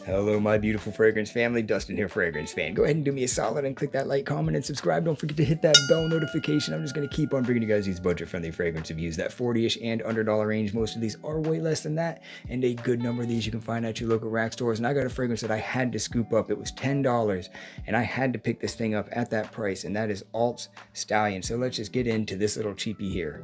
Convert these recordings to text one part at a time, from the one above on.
Hello, my beautiful fragrance family. Dustin here, fragrance fan. Go ahead and do me a solid and click that like, comment, and subscribe. Don't forget to hit that bell notification. I'm just going to keep on bringing you guys these budget-friendly fragrance reviews. That 40-ish and under dollar range. Most of these are way less than that, and a good number of these you can find at your local rack stores. And I got a fragrance that I had to scoop up. It was $10, and I had to pick this thing up at that price, and that is Alt's Stallion. So let's just get into this little cheapie here.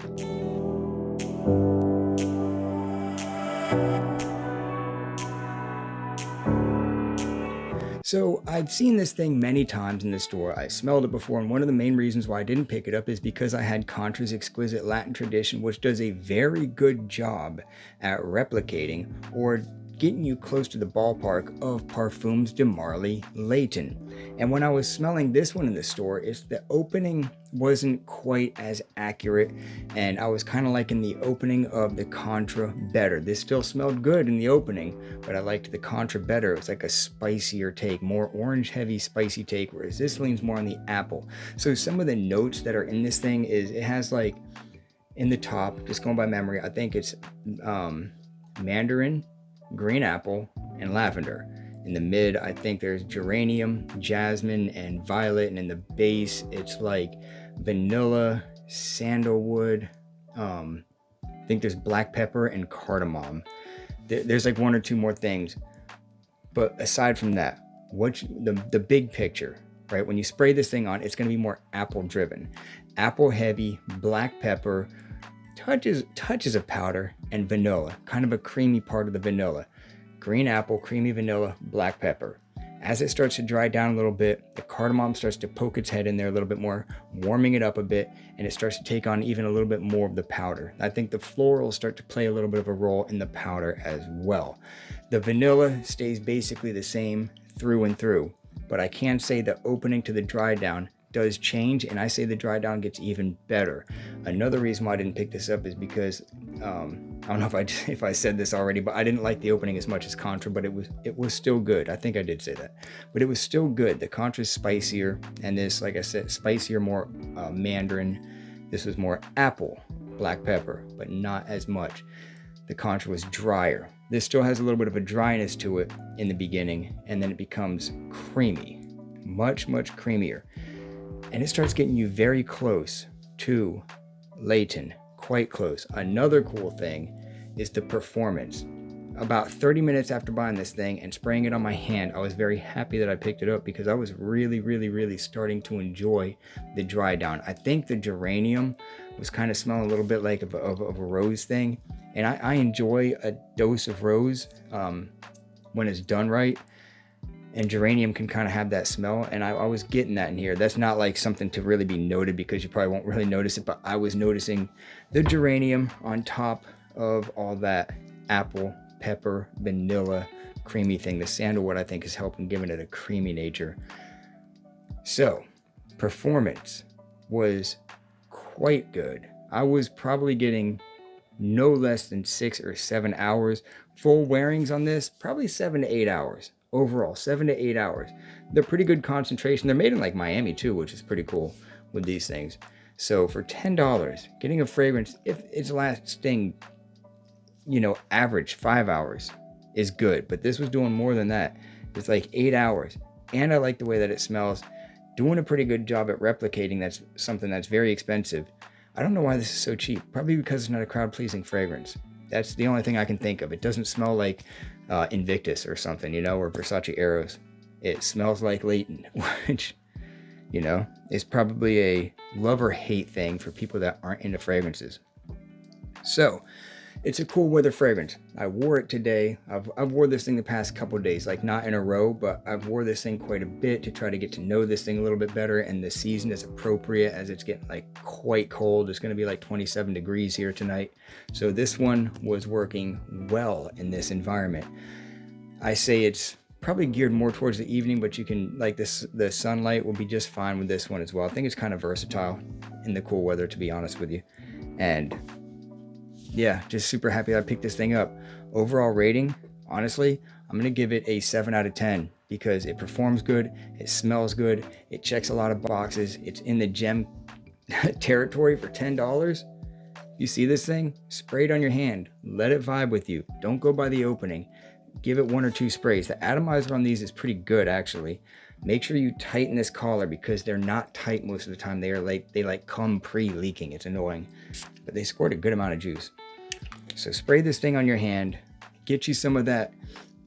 So I've seen this thing many times in the store. I smelled it before, and one of the main reasons why I didn't pick it up is because I had Contra's Exquisite Latin Tradition, which does a very good job at replicating or getting you close to the ballpark of Parfums de Marly Layton. And when I was smelling this one in the store, the opening wasn't quite as accurate, and I was kind of liking the opening of the Contra better. This still smelled good in the opening, but I liked the Contra better. It was like a spicier take, more orange heavy spicy take, whereas this leans more on the apple. So some of the notes that are in this thing is it has, like, in the top, just going by memory, I think it's mandarin, green apple, and lavender. In the mid, I think there's geranium, jasmine, and violet, and in the base, it's like vanilla, sandalwood, I think there's black pepper and cardamom. There's like one or two more things, but aside from that, the big picture, right? When you spray this thing on, it's going to be more apple driven, apple heavy, black pepper, touches of powder, and vanilla, kind of a creamy part of the vanilla. Green apple, creamy vanilla, black pepper. As it starts to dry down a little bit, the cardamom starts to poke its head in there a little bit more, warming it up a bit, and it starts to take on even a little bit more of the powder. I think the florals start to play a little bit of a role in the powder as well. The vanilla stays basically the same through and through, but I can say the opening to the dry down does change, and I say the dry down gets even better. Another reason why I didn't pick this up is because I don't know if I said this already, but I didn't like the opening as much as Contra, but it was still good. I think I did say that, but it was still good. The Contra's spicier, and this, like I said, spicier, more mandarin. This was more apple, black pepper, but not as much. The Contra was drier. This still has a little bit of a dryness to it in the beginning, and then it becomes creamy, much creamier. And it starts getting you very close to Layton, quite close. Another cool thing is the performance. About 30 minutes after buying this thing and spraying it on my hand, I was very happy that I picked it up because I was really starting to enjoy the dry down. I think the geranium was kind of smelling a little bit like of a rose thing. And I enjoy a dose of rose when it's done right. And geranium can kind of have that smell, and I was getting that in here. That's not like something to really be noted because you probably won't really notice it, but I was noticing the geranium on top of all that apple, pepper, vanilla, creamy thing. The sandalwood, I think, is helping giving it a creamy nature. So, performance was quite good. I was probably getting no less than 6 or 7 hours. Full wearings on this, probably 7 to 8 hours. Overall, 7 to 8 hours. They're pretty good concentration. They're made in like Miami too, which is pretty cool with these things. So for $10, getting a fragrance, if it's lasting, average 5 hours is good. But this was doing more than that. It's like 8 hours. And I like the way that it smells. Doing a pretty good job at replicating. That's something that's very expensive. I don't know why this is so cheap. Probably because it's not a crowd-pleasing fragrance. That's the only thing I can think of. It doesn't smell like Invictus or something, or Versace Eros. It smells like Layton, which, is probably a love or hate thing for people that aren't into fragrances. So, it's a cool weather fragrance. I wore it today. I've wore this thing the past couple of days, like not in a row, but I've wore this thing quite a bit to try to get to know this thing a little bit better, and the season is appropriate as it's getting like quite cold. It's going to be like 27 degrees here tonight. So this one was working well in this environment. I say it's probably geared more towards the evening, but you can like this, the sunlight will be just fine with this one as well. I think it's kind of versatile in the cool weather, to be honest with you. And yeah, just super happy that I picked this thing up. Overall rating, honestly, I'm gonna give it a 7 out of 10 because it performs good, it smells good, it checks a lot of boxes, it's in the gem territory for $10. You see this thing? Spray it on your hand. Let it vibe with you. Don't go by the opening. Give it 1 or 2 sprays. The atomizer on these is pretty good, actually. Make sure you tighten this collar because they're not tight most of the time. They come pre-leaking. It's annoying, but they squirt a good amount of juice. So spray this thing on your hand. Get you some of that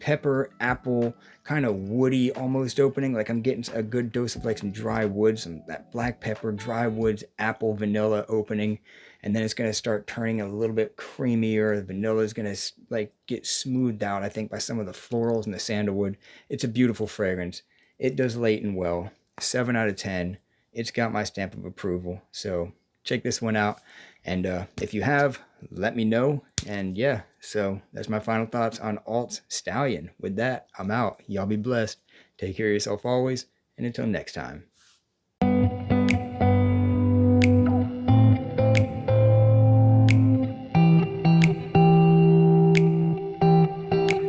pepper, apple, kind of woody almost opening. Like I'm getting a good dose of like some dry wood, some that black pepper, dry woods, apple, vanilla opening. And then it's going to start turning a little bit creamier. The vanilla is going to like get smoothed out, I think, by some of the florals and the sandalwood. It's a beautiful fragrance. It does latent well. 7 out of 10. It's got my stamp of approval. So check this one out. And if you have, let me know. And yeah, so that's my final thoughts on Alt's Stallion. With that, I'm out. Y'all be blessed. Take care of yourself always. And until next time.